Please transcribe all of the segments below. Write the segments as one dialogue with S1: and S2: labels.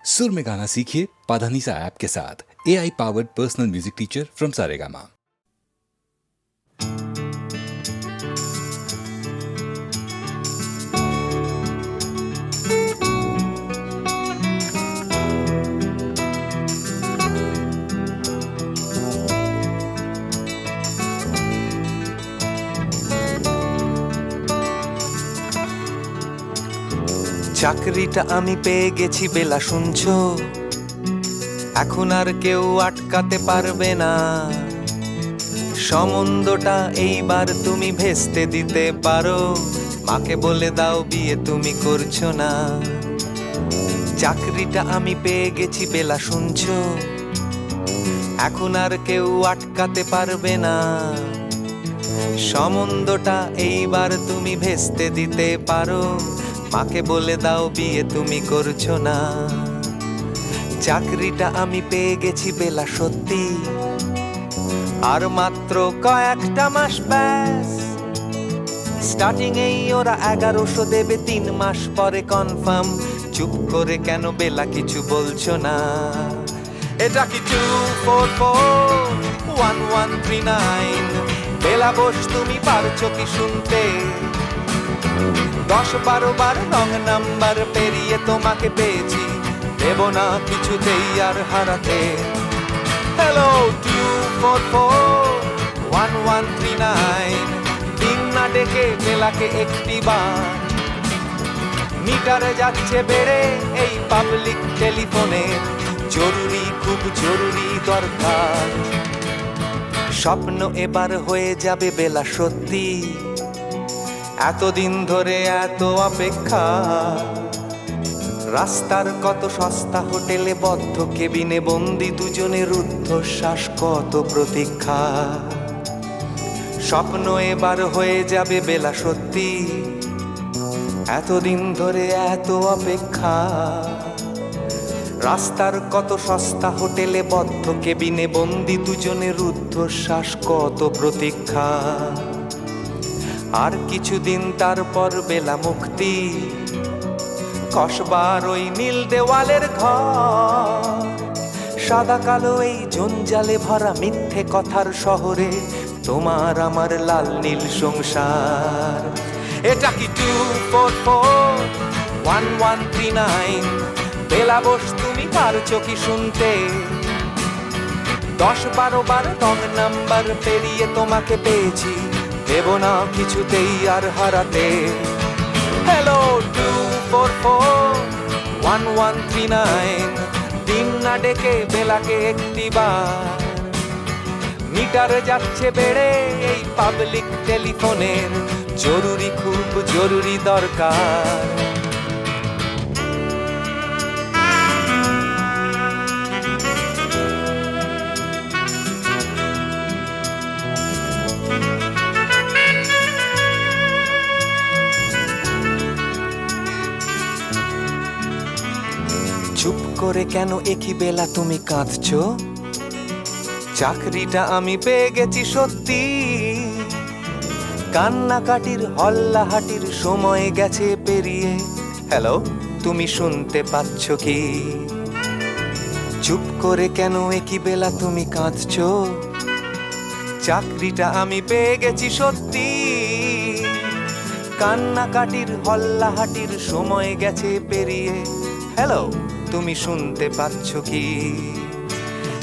S1: सुर में गाना सीखिए पाधानीसा ऐप के साथ। AI powered personal music teacher from Saregama.
S2: চাকরিটা আমি পেয়ে গেছি বেলা শুনছো, এখন আর কেউ আটকাতে পারবে না। সম্বন্ধটা এইবার তুমি ভেস্তে দিতে পারো, মাকে বলে দাও বিয়ে তুমি করছো না। চাকরিটা আমি পেয়ে গেছি বেলা শুনছো, এখন আর কেউ আটকাতে পারবে না। সম্বন্ধটা এইবার তুমি ভেস্তে দিতে পারো, মাকে বলে দাও বিয়ে তুমি করছো না। চাকরিটা আমি পেয়ে গেছি বেলা সত্যি, আর মাত্র কয়েকটা মাস ব্যাস। স্টার্টিং এই ওরা 1100 দেবে, 3 মাস পরে কনফার্ম। চুপ করে কেন বেলা কিছু বলছো না? এটা কি 2441139? বেলা বোস তুমি পারছো কি শুনতে? 10-12 বার রং নাম্বার পেরিয়ে তোমাকে পেয়েছি, দেব না কিছুতেই আর হারাতে। হ্যালো 2441139, দিন না ডেকে বেলাকে একটি বার। মিটারে যাচ্ছে বেড়ে এই পাবলিক টেলিফোনে, জরুরি খুব জরুরি দরকার। স্বপ্ন এবার হয়ে যাবে বেলা সত্যি, এতদিন ধরে এত অপেক্ষা। রাস্তার কত সস্তা হোটেলে বদ্ধ কেবিনে বন্দি দুজনের রুদ্ধশ্বাস, কত প্রতীক্ষা। স্বপ্ন এবার হয়ে যাবে বেলা সত্যি, এতদিন ধরে এত অপেক্ষা। রাস্তার কত সস্তা হোটেলে বদ্ধ কেবিনে বন্দি দুজনের রুদ্ধশ্বাস, কত প্রতীক্ষা। আর কিছুদিন তারপর বেলা মুক্তি, কসবার ওই নীল দেওয়ালের ঘর। সাদা কালো এই জঞ্জালে ভরা মিথ্যে কথার শহরে, তোমার আমার লাল নীল সংসার। এটা কি 2441139? বেলা বোস তুমি পারছো কি শুনতে? 10-12 বার রং নাম্বার পেরিয়ে তোমাকে পেয়েছি, দেব না কিছুতেই আর হারাতে। হ্যালো 2441139, দিন না ডেকে বেলাকে একটি বার। মিটারে যাচ্ছে বেড়ে এই পাবলিক টেলিফোনের, জরুরি খুব জরুরি দরকার। চুপ করে কেন একই বেলা তুমি কাঁদছো? চাকরিটা আমি পেয়ে গেছি সত্যি, কান্নাকাটির হল্লাহাটির সময় গেছে পেরিয়ে। হ্যালো তুমি শুনতে পাচ্ছ কি? চুপ করে কেন একই বেলা তুমি কাঁদছো? চাকরিটা আমি পেয়ে গেছি সত্যি, কান্নাকাটির হল্লাহাটির সময় গেছে পেরিয়ে। হ্যালো তুমি শুনতে পাচ্ছ কি?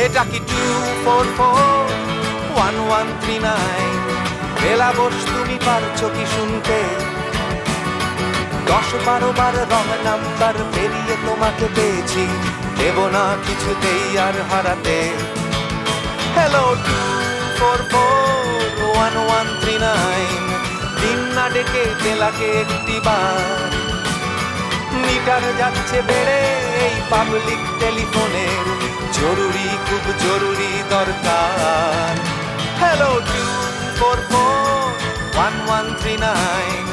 S2: এটা কি 2441139? বেলা বোস তুমি পারছো কি শুনতে? 10-12 বার রং নাম্বার পেরিয়ে তোমাকে পেয়েছি, দেব না কিছুতেই আর হারাতে। হ্যালো 2441139, দিন না ডেকে বেলাকে একটি বার। মিটার যাচ্ছে বেড়ে এই পাবলিক টেলিফোনের, জরুরি খুব জরুরি দরকার। হ্যালো 2441139,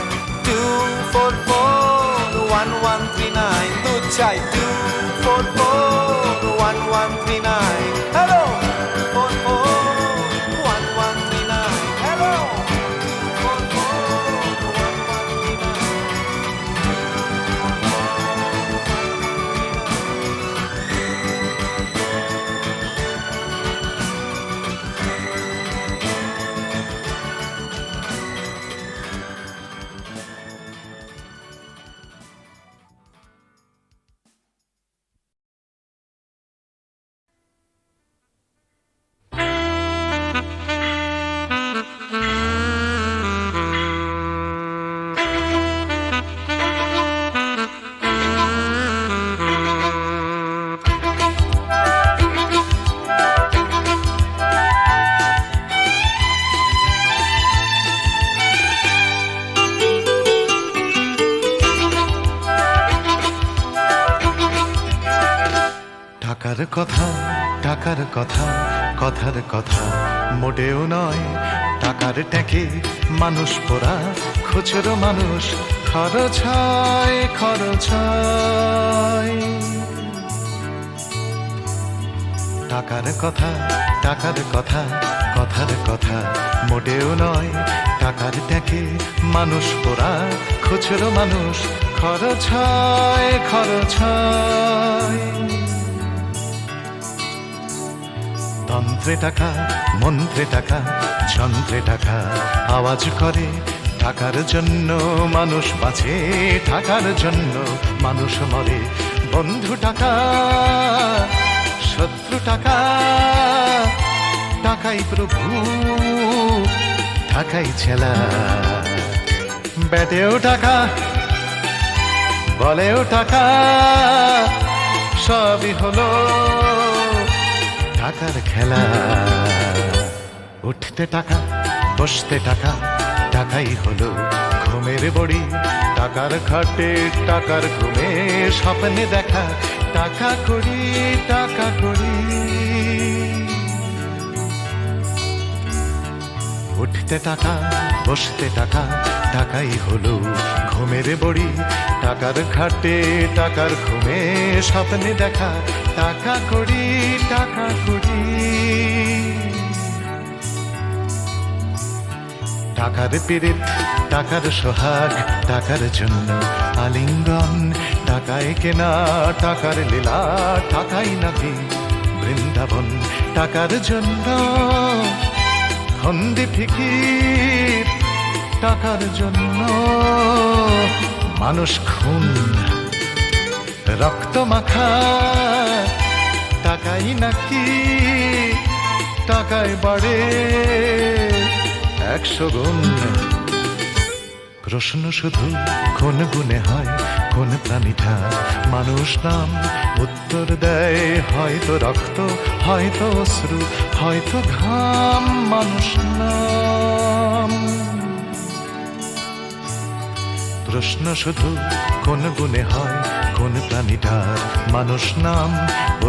S2: 2441139, দুধ চাই 2441139। Hello 2441139, hello 2441139।
S3: টাকার কথা, টাকার কথা, কথার কথা মোটেও নয়। টাকার ট্যাঁকে মানুষ পোড়া, খুচরো মানুষ খরচ হয়, খরচ হয়। টাকার কথা, টাকার কথা, কথার কথা মোটেও নয়। টাকার ট্যাঁকে মানুষ পোড়া, খুচরো মানুষ খরচ হয়, খরচ হয়। তন্ত্রে টাকা, মন্ত্রে টাকা, যন্ত্রে টাকা আওয়াজ করে। টাকার জন্য মানুষ বাঁচে, টাকার জন্য মানুষ মরে। বন্ধু টাকা, শত্রু টাকা, টাকাই প্রভু, টাকাই ছেলা। ব্যাটেও টাকা, বলেও টাকা, সবই হলো টাকার খেলা। উঠতে টাকা, বসতে টাকা, টাকাই হলো ঘুমের বড়ি। টাকার খাটে, টাকার ঘুমে স্বপ্নে দেখা টাকা করি, টাকা করি। উঠতে টাকা, বসতে টাকা, টাকাই হলো ঘুমের বড়ি। টাকার খাটে, টাকার ঘুমে স্বপ্নে দেখা টাকা করি, টাকা করি। টাকার পীড়িত, টাকার সোহাগ, টাকার জন্য আলিঙ্গন। টাকায় কেনা, টাকার লীলা, টাকাই নাকি বৃন্দাবন। টাকার জন্য ফন্দি ফিকির, টাকার জন্য মানুষ খুন, রক্ত মাখা। টাকাই নাকি, টাকায় বাড়ে 100 গুণ। প্রশ্ন শুধু কোন গুণে হয়, কোন প্রাণীটা মানুষ নাম? উত্তর দেয় হয়তো রক্ত, হয়তো অশ্রু, হয়তো ঘাম। মানুষ নাম। প্রশ্ন শুধু কোন গুণে হয়, কোন প্রাণীটার মানুষ নাম?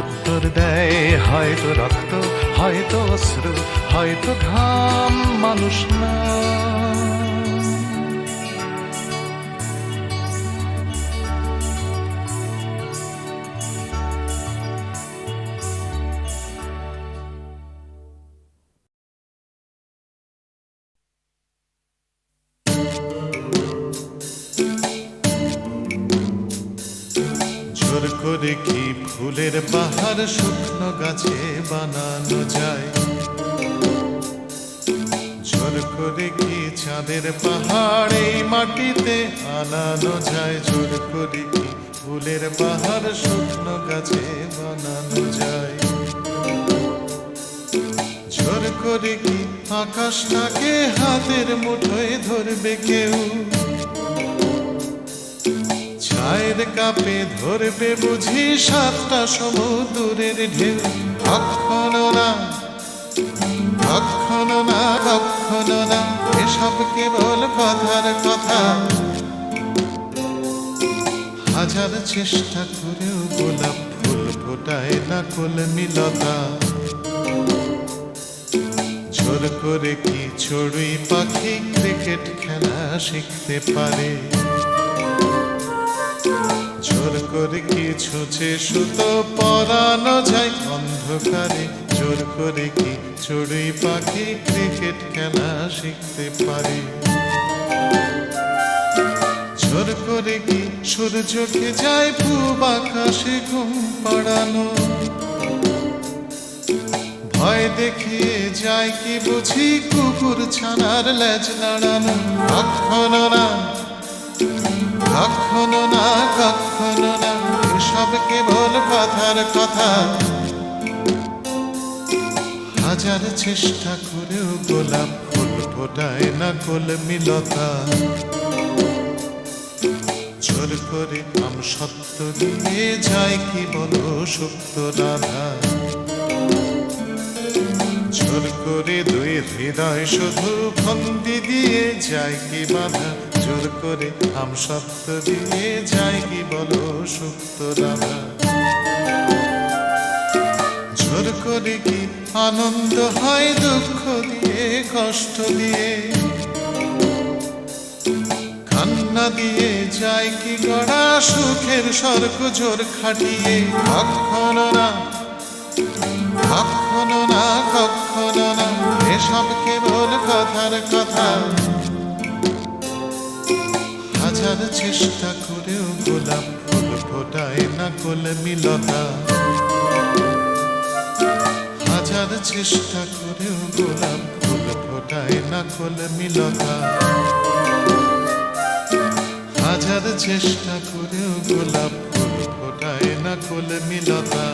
S3: উত্তর দেয় হয়তো রক্ত, হয়তো অশ্রু, হয়তো ঘাম। মানুষ নাম। জোর করে কি ফুলের বাহার শুকনো গাছে বানানো যায়? জোর করে কি চাঁদের পাহাড় এই মাটিতে আনানো যায়? জোর করে কি ফুলের বাহার শুকনো গাছে বানানো যায়? জোর করে কি আকাশটাকে হাতের মুঠোয় ধরবে কেউ? চায়ের কাপে ধরবে বুঝি 7টা সমুদ্রের ঢেউ? কখনো না, কখনো না, কখনো না, এসব কেবল কথার কথা। হাজার চেষ্টা করেও গোলাপ ফুল ফোটায় না কলমিলতা। জোর করে কি চড়ুই পাখি ক্রিকেট খেলা শিখতে পারে? জোর করে কি ছুঁচে সুতো পরানো যায় অন্ধকারে? জোর করে কি চড়ুই পাখি ক্রিকেট খেলা শিখতে পারে? জোর করে কি সূর্যকে যায় পূব আকাশে ঘুম পাড়ানো? ভয় দেখিয়ে যায় কি বুঝি কুকুর ছানার লেজ নাড়ানো? কখনো না, কখনো না, কখনো না, এসব কেবল কথার কথা। হাজার চেষ্টা করেও গোলাপ ফুল ফোটায় না কলমিলতা। জোর করে আম সত্য দিয়ে যায় কি বলো সুপ্ত রাধা? জোর করে দুই হৃদয় শুধু ফন্দি দিয়ে যায় কি বাধা? জোর করে আম সত্য দিয়ে যায় কি বলো সুপ্ত রাধা? হলে কি আনন্দ হয় দুঃখ দিয়ে কষ্ট দিয়ে কান্না দিয়ে যায় কি গড়া সুখের স্বর্গ জোর খাটিয়ে কখনো না কখনো না কখনো না এসব কেবল কথার কথা হাজার চেষ্টা করেও গোলাপ ফুল ফোটায় না কলমিলতা হাজার চেষ্টা করেও গোলাপ ফুল ফোটায় না কলমিলতা হাজার চেষ্টা করেও গোলাপ ফুল ফোটায় না কলমিলতা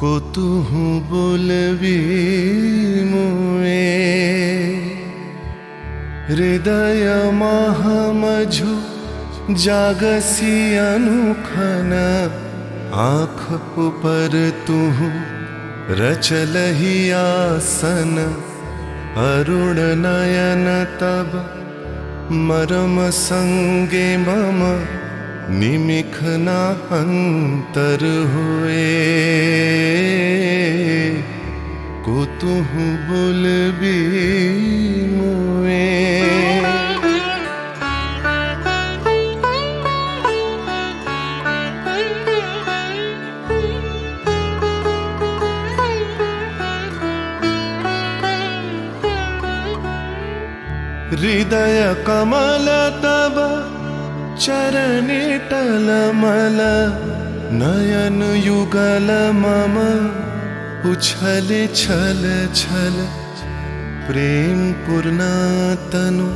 S3: কতুহু বলবি মুয়ে হৃদয় মহামঝু জাগসি অনুখন आँख ऊपर तुहु रचलहि आसन अरुण नयन तब मरम संगे मम निमिखना अंतर हुए कुतुहु बोलबी मुए हृदय कमल तब चरणे टलमल नयन युगल मम उछल छल छल प्रेम पूर्ण तनु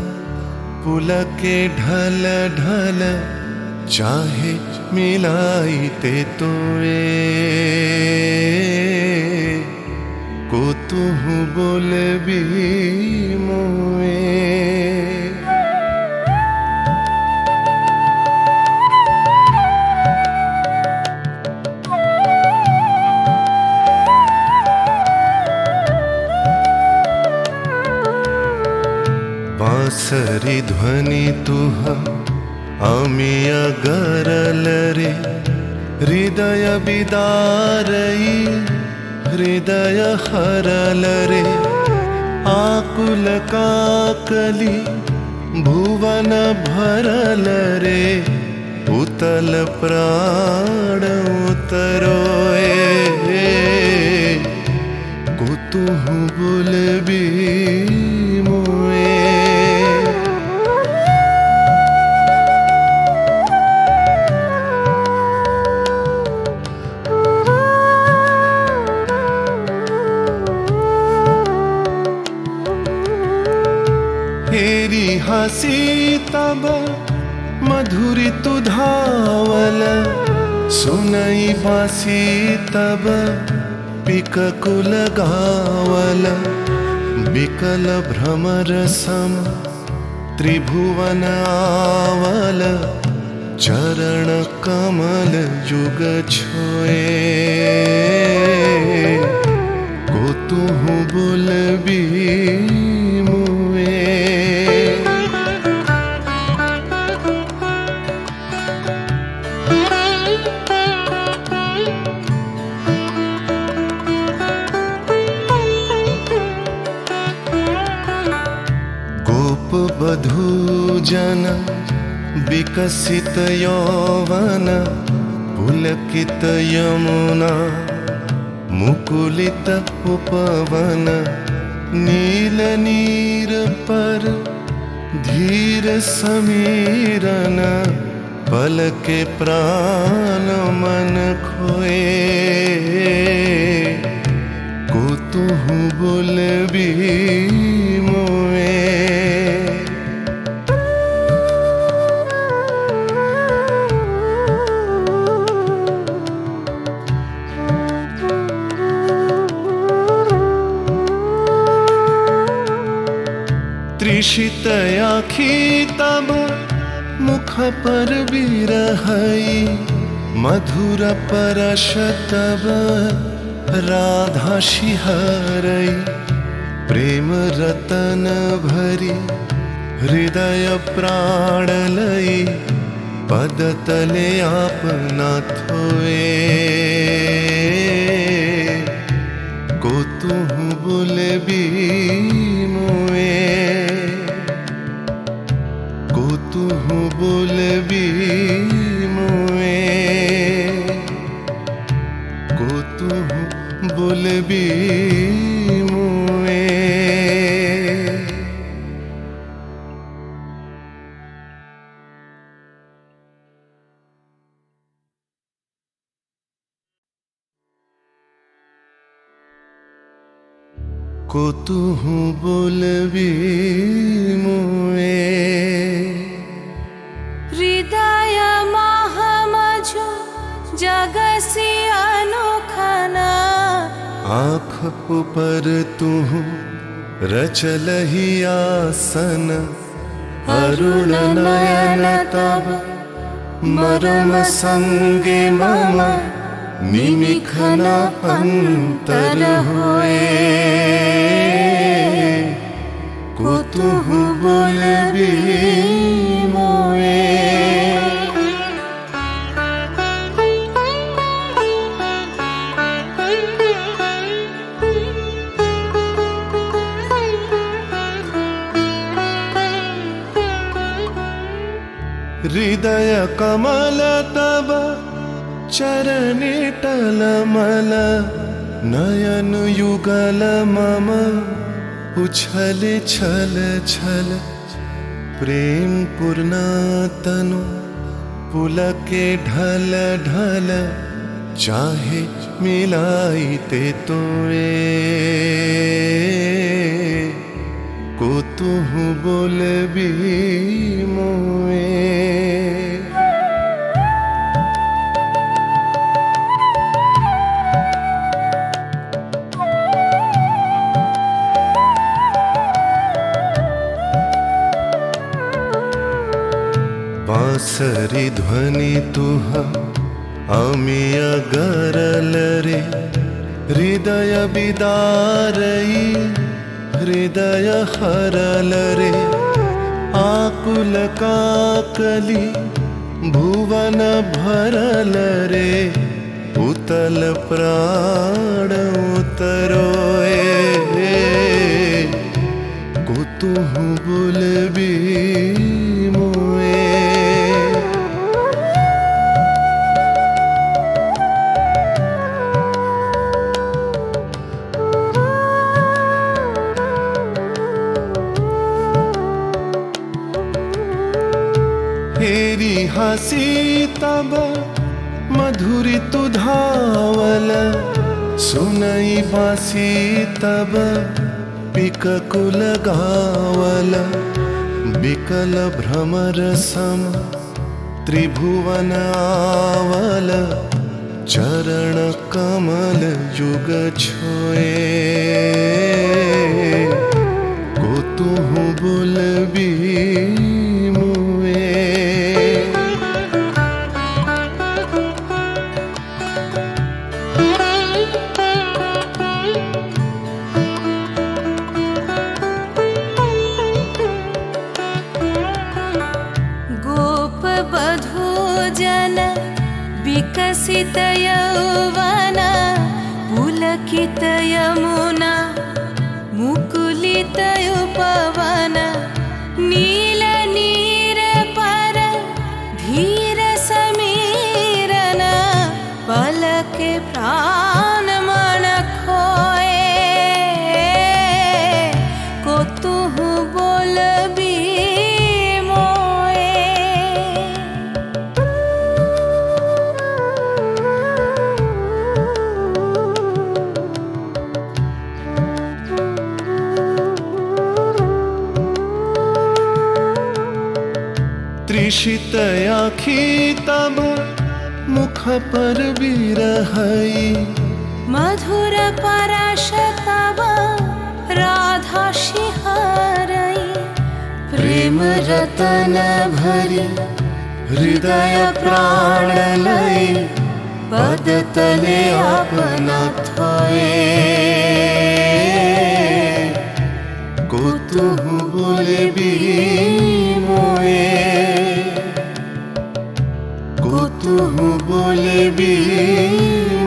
S3: पुलके ढल ढल चाहे मिलाई ते तोए कुतुहु बोलबी मुए बांसरी ध्वनि तुह अमिय गरल रे हृदय बिदारई हृदय हरल रे आकुल काकली भुवन भरल रे उतल प्राण उतरोए कुतुहु बोलबी मुए तेरी हंसी तब मधुरी तु धावल सुनई बासी तब पिककुल गावल बिकल भ्रमर सम त्रिभुवन आवल चरण कमल युग छोए कुतुहु बोलबी मुए बधू जन विकसित यौवन पुलकित यमुना मुकुलित उपवन नील नीर पर धीर समीरन पल के प्राण मन खोए कुतुहु बोलबी मुए तृषित आखी तब मुख पर विरहई मधुर परश तब राधा शिहरई प्रेम रतन भरी हृदय प्राण लई पद तले आपना थोए को तुहु बुलबी मोए को तुहु बुलबी मोए को तुहु बुलबी मोए। को तुहु बोलबी मोए
S4: हृदय महामझु जगसी अनुखना
S3: आँख ऊपर तुहु रचलहि आसन अरुण नयन तब मरम संगे मम निमिखन अंतर होए को तुहु बोलबी मोए। हृदय कमल तब चरणे टलमल नयन युगल मम उछल छल छल प्रेम पूर्ण तनु पुलके ढल ढल चाहे मिलाइते तोए को तुहु बोलबी मोए। बांसरी ध्वनि तुह अमिय गरल रे हृदय बिदारई हृदय हरल रे आकुल काकली भुवन भरल रे उतल प्राण उतरोए को तुहु बोलबी मोए। हेरी हसी तब मधुरी तु धावल सुनई बासी तब पिककुल गावल बिकल भ्रमर सम त्रिभुवन आवल चरण कमल युग छोए को तुहु बोलबी मोए।
S4: जन विकसित यौवन पुलकित यमुना मुकुलित उपवन नील नीर पर धीर समीरन पलक प्राण मन खोए को तुहु बोलबी
S3: तृषित आखी तब मुख पर विरहई
S4: मधुर परश तब राधा शिहरई प्रेम रतन भरी
S3: हृदय प्राण लई
S4: पद तले आपना थोए
S3: कुतुहु बोलबी मोए कुतुहु बोलबी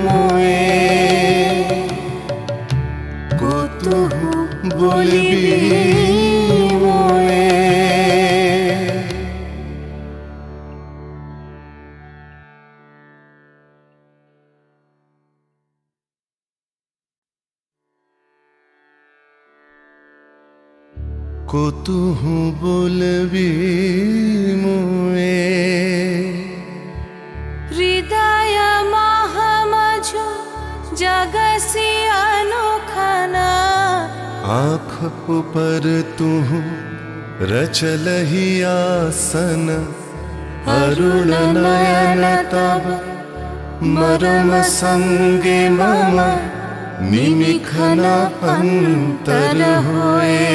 S3: मोए कुतुहु बोलबी मोए। कुतुहु बोलबी मोए
S4: हृदय महामझु जगसी अनोखना
S3: आँख ऊपर तुहु रचलहि आसन अरुण नयन तब मरम संगे मम निमिखन अंतर होए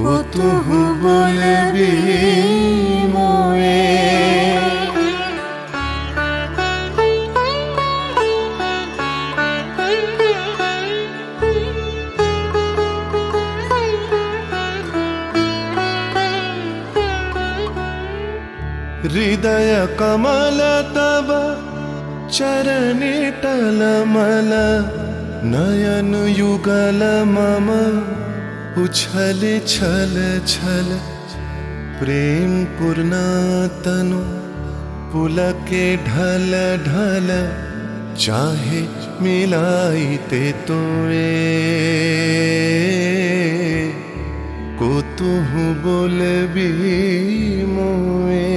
S3: कुतुहु बोलबी मोए। हृदय कमल तब चरणे टलमल नयन युगल मम उछल छल छल प्रेम पूर्ण तनु पुलके ढल ढल चाहे मिलाइते तोए कुतुहु बोलबी मोए।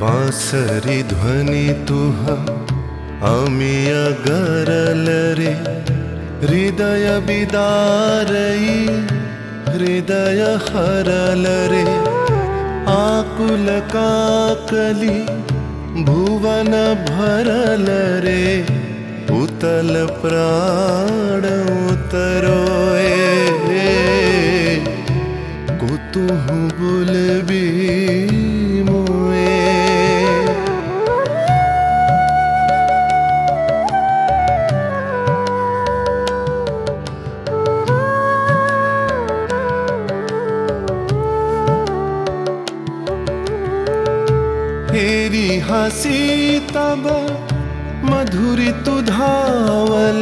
S3: बांसरी ध्वनि तुह अमिय गरल रे हृदय बिदारई हृदय हरल रे आकुल काकली भुवन भरल रे उतल प्राण उतरोए कुतुहु बोलबी मोए। हेरी हसी तब मधुरी तु धावल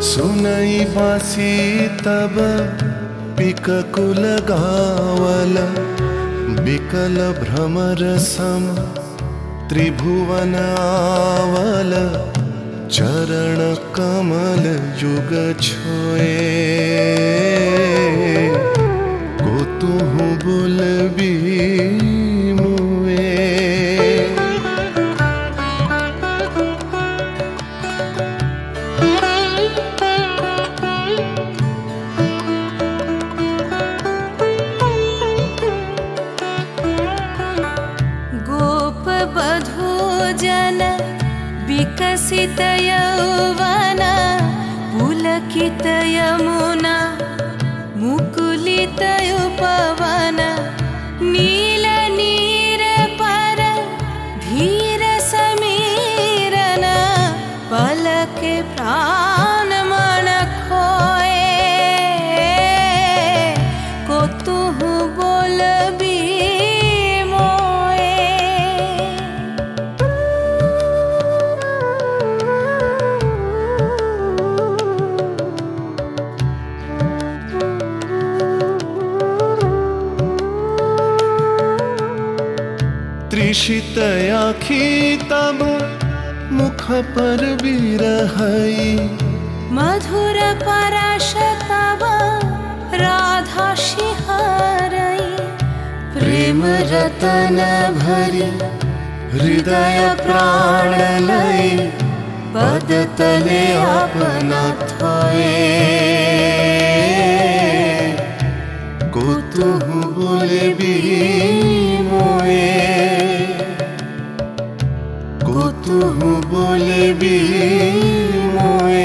S3: सुनई बासी तब पिककुल गावल बिकल भ्रमर सम त्रिभुवन आवल चरण कमल युग छोए कुतुहु बोलबी मोए।
S4: गोप बधू जन विकसित यौवन पुलकित यमुना मुकुलित उपवन नील नीर पर धीर समीरन पलक प्राण मन खोए कुतुहु बोलबी मोए।
S3: त्रिषित आँखी तब मुख पर बिरहई
S4: मधुर परश तब राधा शिहरई
S3: प्रेम रतन भरी हृदय प्राण लई पद तले अपना थोए कुतुहु কৌতূহল বলে বিময়ে, কৌতূহল বলে বিময়ে।